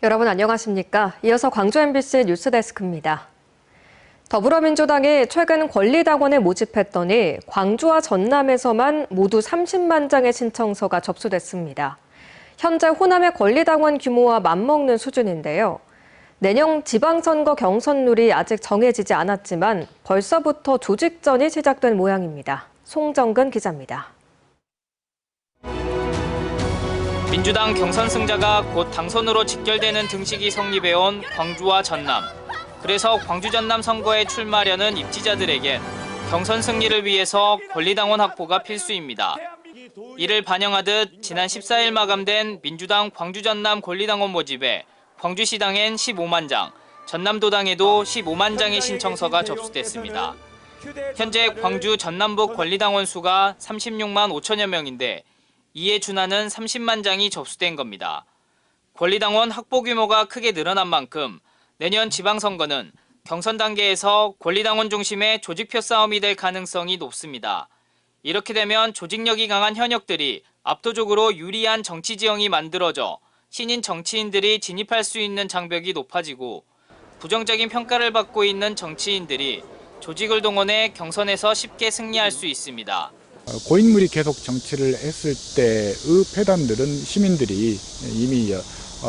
여러분 안녕하십니까? 이어서 광주 MBC 뉴스데스크입니다. 더불어민주당이 최근 권리당원을 모집했더니 광주와 전남에서만 모두 30만 장의 신청서가 접수됐습니다. 현재 호남의 권리당원 규모와 맞먹는 수준인데요. 내년 지방선거 경선룰이 아직 정해지지 않았지만 벌써부터 조직전이 시작된 모양입니다. 송정근 기자입니다. 민주당 경선 승자가 곧 당선으로 직결되는 등식이 성립해온 광주와 전남. 그래서 광주 전남 선거에 출마하려는 입지자들에겐 경선 승리를 위해서 권리당원 확보가 필수입니다. 이를 반영하듯 지난 14일 마감된 민주당 광주 전남 권리당원 모집에 광주시당엔 15만 장, 전남도당에도 15만 장의 신청서가 접수됐습니다. 현재 광주 전남북 권리당원 수가 36만 5천여 명인데 이에 준하는 30만 장이 접수된 겁니다. 권리당원 확보 규모가 크게 늘어난 만큼 내년 지방선거는 경선 단계에서 권리당원 중심의 조직표 싸움이 될 가능성이 높습니다. 이렇게 되면 조직력이 강한 현역들이 압도적으로 유리한 정치 지형이 만들어져 신인 정치인들이 진입할 수 있는 장벽이 높아지고 부정적인 평가를 받고 있는 정치인들이 조직을 동원해 경선에서 쉽게 승리할 수 있습니다. 고인물이 계속 정치를 했을 때의 패단들은 시민들이 이미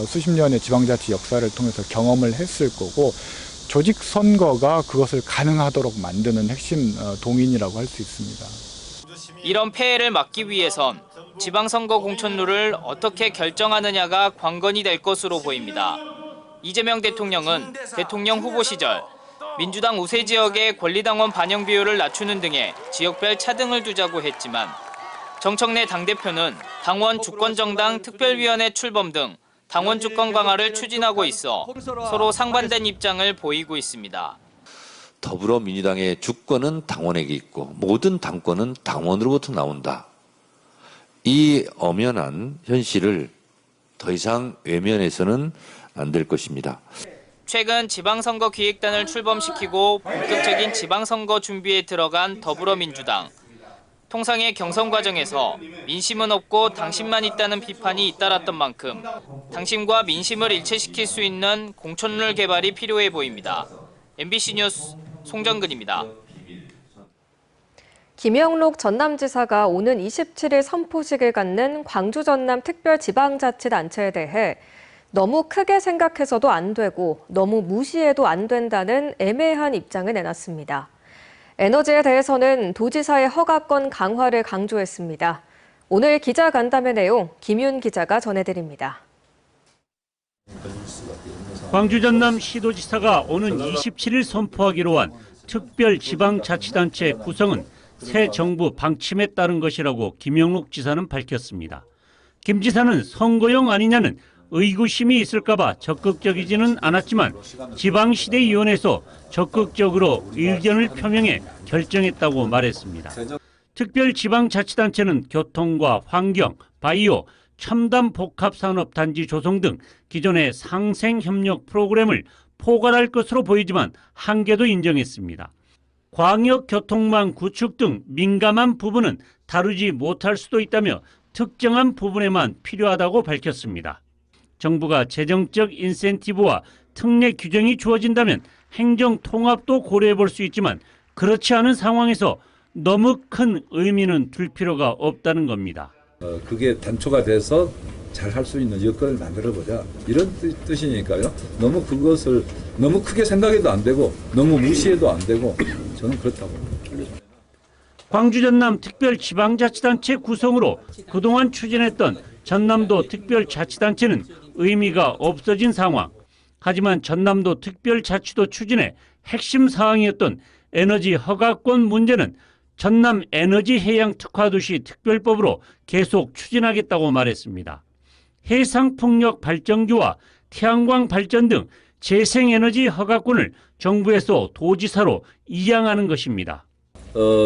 수십 년의 지방자치 역사를 통해서 경험을 했을 거고 조직 선거가 그것을 가능하도록 만드는 핵심 동인이라고 할 수 있습니다. 이런 폐해를 막기 위해선 지방선거 공천룰을 어떻게 결정하느냐가 관건이 될 것으로 보입니다. 이재명 대통령은 대통령 후보 시절 민주당 우세 지역의 권리당원 반영 비율을 낮추는 등의 지역별 차등을 두자고 했지만 정청래 당대표는 당원 주권정당 특별위원회 출범 등 당원 주권 강화를 추진하고 있어 서로 상반된 입장을 보이고 있습니다. 더불어민주당의 주권은 당원에게 있고 모든 당권은 당원으로부터 나온다. 이 엄연한 현실을 더 이상 외면해서는 안 될 것입니다. 최근 지방선거 기획단을 출범시키고 본격적인 지방선거 준비에 들어간 더불어민주당. 통상의 경선 과정에서 민심은 없고 당심만 있다는 비판이 잇따랐던 만큼 당심과 민심을 일체시킬 수 있는 공천룰 개발이 필요해 보입니다. MBC 뉴스 송정근입니다. 김영록 전남지사가 오는 27일 선포식을 갖는 광주 전남 특별지방자치단체에 대해 너무 크게 생각해서도 안 되고 너무 무시해도 안 된다는 애매한 입장을 내놨습니다. 에너지에 대해서는 도지사의 허가권 강화를 강조했습니다. 오늘 기자간담회 내용 김윤 기자가 전해드립니다. 광주 전남 시도지사가 오는 27일 선포하기로 한 특별지방자치단체 구성은 새 정부 방침에 따른 것이라고 김영록 지사는 밝혔습니다. 김 지사는 선거용 아니냐는 의구심이 있을까 봐 적극적이지는 않았지만 지방시대위원회에서 적극적으로 의견을 표명해 결정했다고 말했습니다. 특별지방자치단체는 교통과 환경, 바이오, 첨단 복합산업단지 조성 등 기존의 상생협력 프로그램을 포괄할 것으로 보이지만 한계도 인정했습니다. 광역교통망 구축 등 민감한 부분은 다루지 못할 수도 있다며 특정한 부분에만 필요하다고 밝혔습니다. 정부가 재정적 인센티브와 특례 규정이 주어진다면 행정 통합도 고려해 볼 수 있지만 그렇지 않은 상황에서 너무 큰 의미는 둘 필요가 없다는 겁니다. 그게 단초가 돼서 잘 할 수 있는 여건을 만들어보자 이런 뜻이니까요. 너무 그것을 너무 크게 생각해도 안 되고 너무 무시해도 안 되고 저는 그렇다고 봅니다. 광주 전남 특별지방자치단체 구성으로 그동안 추진했던 전남도 특별자치단체는 의미가 없어진 상황. 하지만 전남도 특별자치도 추진의 핵심 사항이었던 에너지 허가권 문제는 전남 에너지해양특화도시 특별법으로 계속 추진하겠다고 말했습니다. 해상풍력 발전기와 태양광 발전 등 재생에너지 허가권을 정부에서 도지사로 이양하는 것입니다.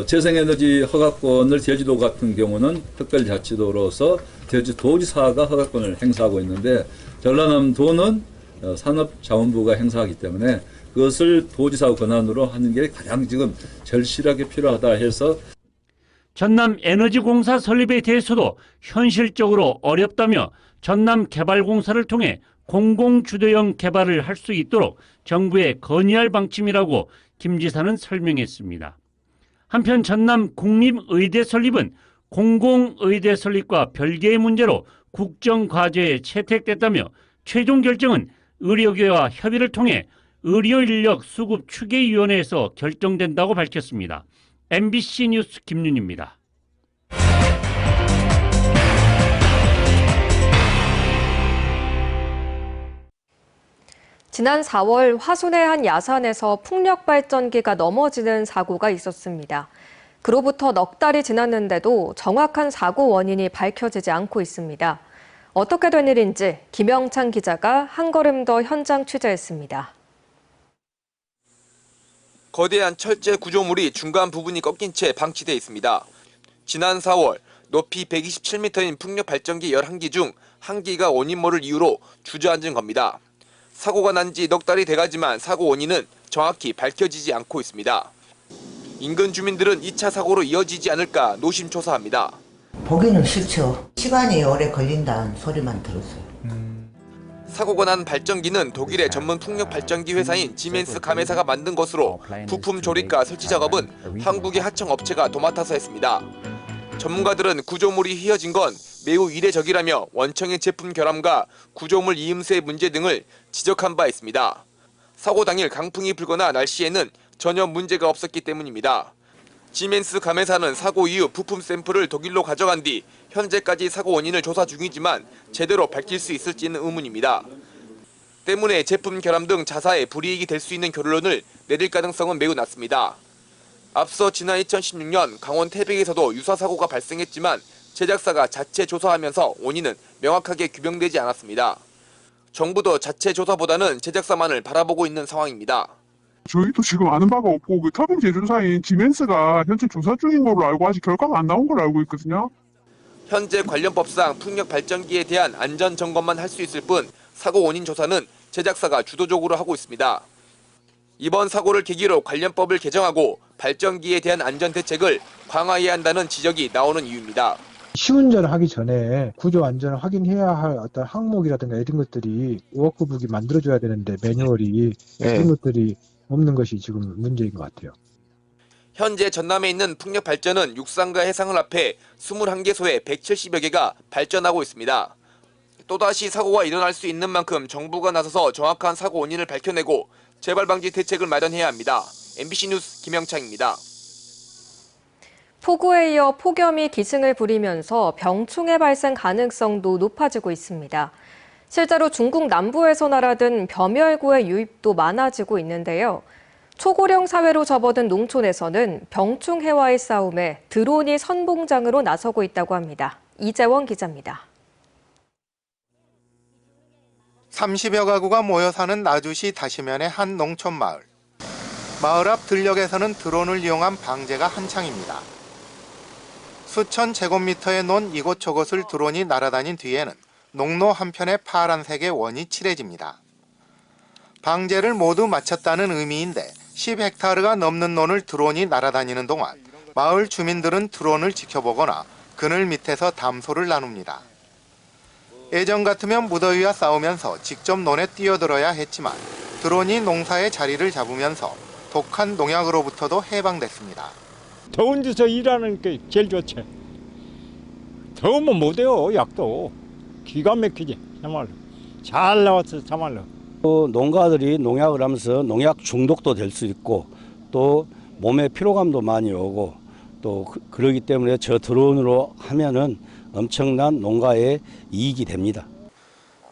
재생에너지 허가권을 제주도 같은 경우는 특별자치도로서 제주도지사가 허가권을 행사하고 있는데 전라남도는 산업자원부가 행사하기 때문에 그것을 도지사 권한으로 하는 게 가장 지금 절실하게 필요하다 해서 전남에너지공사 설립에 대해서도 현실적으로 어렵다며 전남개발공사를 통해 공공주도형 개발을 할 수 있도록 정부에 건의할 방침이라고 김 지사는 설명했습니다. 한편 전남 국립의대 설립은 공공의대 설립과 별개의 문제로 국정과제에 채택됐다며 최종 결정은 의료계와 협의를 통해 의료인력 수급 추계위원회에서 결정된다고 밝혔습니다. MBC 뉴스 김윤입니다. 지난 4월 화순의 한 야산에서 풍력 발전기가 넘어지는 사고가 있었습니다. 그로부터 넉 달이 지났는데도 정확한 사고 원인이 밝혀지지 않고 있습니다. 어떻게 된 일인지 김영찬 기자가 한 걸음 더 현장 취재했습니다. 거대한 철제 구조물이 중간 부분이 꺾인 채 방치돼 있습니다. 지난 4월 높이 127m인 풍력 발전기 11기 중 1기가 원인모를 이유로 주저앉은 겁니다. 사고가 난 지 넉 달이 돼가지만 사고 원인은 정확히 밝혀지지 않고 있습니다. 인근 주민들은 2차 사고로 이어지지 않을까 노심초사합니다. 보기는 싫죠. 시간이 오래 걸린다는 소리만 들었어요. 사고가 난 발전기는 독일의 전문 풍력 발전기 회사인 지멘스 가메사가 만든 것으로 부품 조립과 설치 작업은 한국의 하청 업체가 도맡아서 했습니다. 전문가들은 구조물이 휘어진 건 매우 이례적이라며 원청의 제품 결함과 구조물 이음새 문제 등을 지적한 바 있습니다. 사고 당일 강풍이 불거나 날씨에는 전혀 문제가 없었기 때문입니다. 지멘스 가메사는 사고 이후 부품 샘플을 독일로 가져간 뒤 현재까지 사고 원인을 조사 중이지만 제대로 밝힐 수 있을지는 의문입니다. 때문에 제품 결함 등 자사에 불이익이 될 수 있는 결론을 내릴 가능성은 매우 낮습니다. 앞서 지난 2016년 강원 태백에서도 유사 사고가 발생했지만 제작사가 자체 조사하면서 원인은 명확하게 규명되지 않았습니다. 정부도 자체 조사보다는 제작사만을 바라보고 있는 상황입니다. 저희도 지금 아는 바가 없고 그 터빈 제조사인 지멘스가 현재 조사 중인 걸로 알고 아직 결과가 안 나온 걸로 알고 있거든요. 현재 관련 법상 풍력 발전기에 대한 안전 점검만 할 수 있을 뿐 사고 원인 조사는 제작사가 주도적으로 하고 있습니다. 이번 사고를 계기로 관련법을 개정하고 발전기에 대한 안전 대책을 강화해야 한다는 지적이 나오는 이유입니다. 시운전을 하기 전에 구조 안전을 확인해야 할 어떤 항목이라든가 이런 것들이 워크북이 만들어줘야 되는데 매뉴얼이 이런 것들이 없는 것이 지금 문제인 것 같아요. 현재 전남에 있는 풍력 발전은 육상과 해상을 합해 21개소에 170여 개가 발전하고 있습니다. 또다시 사고가 일어날 수 있는 만큼 정부가 나서서 정확한 사고 원인을 밝혀내고 재발 방지 대책을 마련해야 합니다. MBC 뉴스 김영창입니다. 폭우에 이어 폭염이 기승을 부리면서 병충해 발생 가능성도 높아지고 있습니다. 실제로 중국 남부에서 날아든 범열구의 유입도 많아지고 있는데요. 초고령 사회로 접어든 농촌에서는 병충해와의 싸움에 드론이 선봉장으로 나서고 있다고 합니다. 이재원 기자입니다. 30여 가구가 모여 사는 나주시 다시면의 한 농촌 마을. 마을 앞 들녘에서는 드론을 이용한 방제가 한창입니다. 수천 제곱미터에 놓은 이곳저곳을 드론이 날아다닌 뒤에는 농로 한편에 파란색의 원이 칠해집니다. 방제를 모두 마쳤다는 의미인데 10헥타르가 넘는 논을 드론이 날아다니는 동안 마을 주민들은 드론을 지켜보거나 그늘 밑에서 담소를 나눕니다. 예전 같으면 무더위와 싸우면서 직접 논에 뛰어들어야 했지만 드론이 농사의 자리를 잡으면서 독한 농약으로부터도 해방됐습니다. 더운 데서 일하는 게 제일 좋지. 더우면 못해요. 약도 기가 막히지. 정말로 잘 나왔어. 정말로. 농가들이 농약을 하면서 농약 중독도 될 수 있고 또 몸에 피로감도 많이 오고 또 그러기 때문에 저 드론으로 하면은 엄청난 농가에 이익이 됩니다.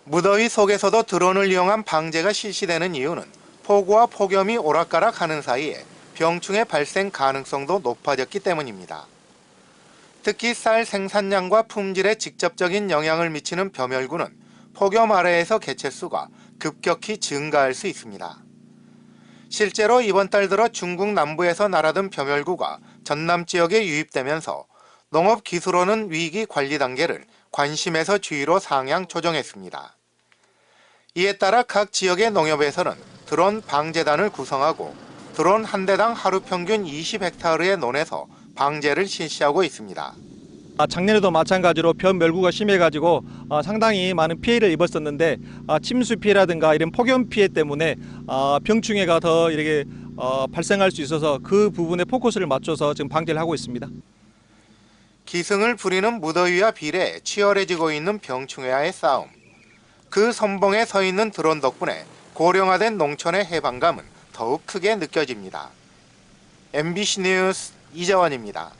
무더위 속에서도 드론을 이용한 방제가 실시되는 이유는 폭우와 폭염이 오락가락하는 사이에 병충해 발생 가능성도 높아졌기 때문입니다. 특히 쌀 생산량과 품질에 직접적인 영향을 미치는 범열구는 폭염 아래에서 개체수가 급격히 증가할 수 있습니다. 실제로 이번 달 들어 중국 남부에서 날아든 범열구가 전남 지역에 유입되면서 농업기술원은 위기 관리 단계를 관심에서 주의로 상향 조정했습니다. 이에 따라 각 지역의 농협에서는 드론 방제단을 구성하고 드론 한 대당 하루 평균 20헥타르의 논에서 방제를 실시하고 있습니다. 작년에도 마찬가지로 벼 멸구가 심해가지고 상당히 많은 피해를 입었었는데 침수 피해라든가 이런 폭염 피해 때문에 병충해가 더 이렇게 발생할 수 있어서 그 부분에 포커스를 맞춰서 지금 방제를 하고 있습니다. 기승을 부리는 무더위와 비례 치열해지고 있는 병충해와의 싸움. 그 선봉에 서 있는 드론 덕분에 고령화된 농촌의 해방감은 더욱 크게 느껴집니다. MBC 뉴스 이재원입니다.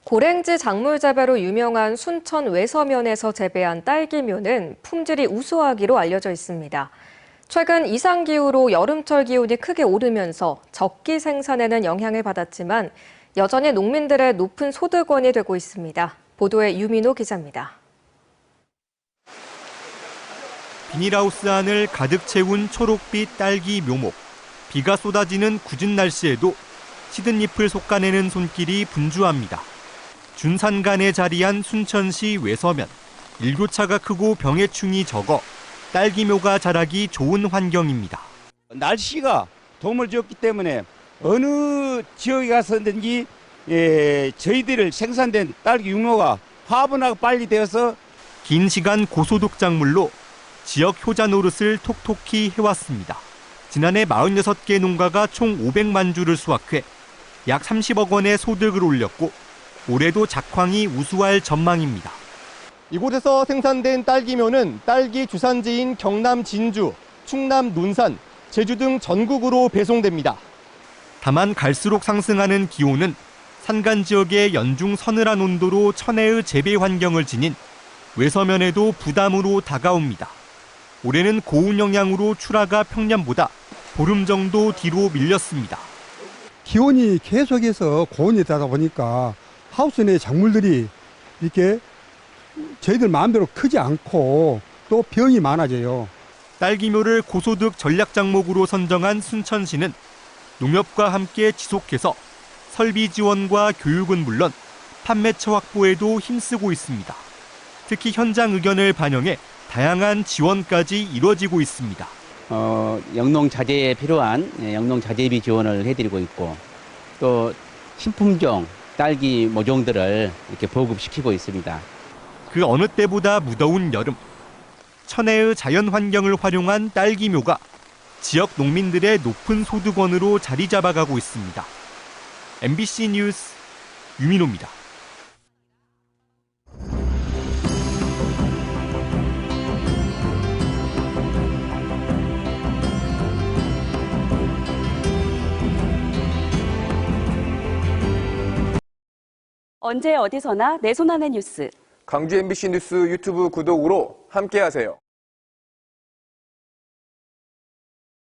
고랭지 작물 재배로 유명한 순천 외서면에서 재배한 딸기묘는 품질이 우수하기로 알려져 있습니다. 최근 이상기후로 여름철 기온이 크게 오르면서 적기 생산에는 영향을 받았지만 여전히 농민들의 높은 소득원이 되고 있습니다. 보도에 유민호 기자입니다. 비닐하우스 안을 가득 채운 초록빛 딸기 묘목. 비가 쏟아지는 굳은 날씨에도 시든 잎을 솎아내는 손길이 분주합니다. 준산간에 자리한 순천시 외서면. 일교차가 크고 병해충이 적어 딸기묘가 자라기 좋은 환경입니다. 날씨가 도움을 줬기 때문에 어느 지역에 가서든지 저희들 생산된 딸기 묘가 화분화가 빨리 되어서 긴 시간 고소득 작물로 지역 효자 노릇을 톡톡히 해왔습니다. 지난해 46개 농가가 총 500만 주를 수확해 약 30억 원의 소득을 올렸고 올해도 작황이 우수할 전망입니다. 이곳에서 생산된 딸기묘는 딸기 주산지인 경남 진주, 충남 논산, 제주 등 전국으로 배송됩니다. 다만 갈수록 상승하는 기온은 산간 지역의 연중 서늘한 온도로 천혜의 재배 환경을 지닌 외서면에도 부담으로 다가옵니다. 올해는 고온 영향으로 출하가 평년보다 보름 정도 뒤로 밀렸습니다. 기온이 계속해서 고온이 되다 보니까 하우스 내 작물들이 이렇게 저희들 마음대로 크지 않고 또 병이 많아져요. 딸기묘를 고소득 전략 작목으로 선정한 순천시는 농협과 함께 지속해서 설비 지원과 교육은 물론 판매처 확보에도 힘쓰고 있습니다. 특히 현장 의견을 반영해 다양한 지원까지 이루어지고 있습니다. 영농 자재에 필요한 영농 자재비 지원을 해드리고 있고 또 신품종 딸기 모종들을 이렇게 보급시키고 있습니다. 그 어느 때보다 무더운 여름, 천혜의 자연 환경을 활용한 딸기묘가 지역 농민들의 높은 소득원으로 자리 잡아가고 있습니다. MBC 뉴스 유민호입니다. 언제 어디서나 내 손 안의 뉴스. 광주 MBC 뉴스 유튜브 구독으로 함께하세요.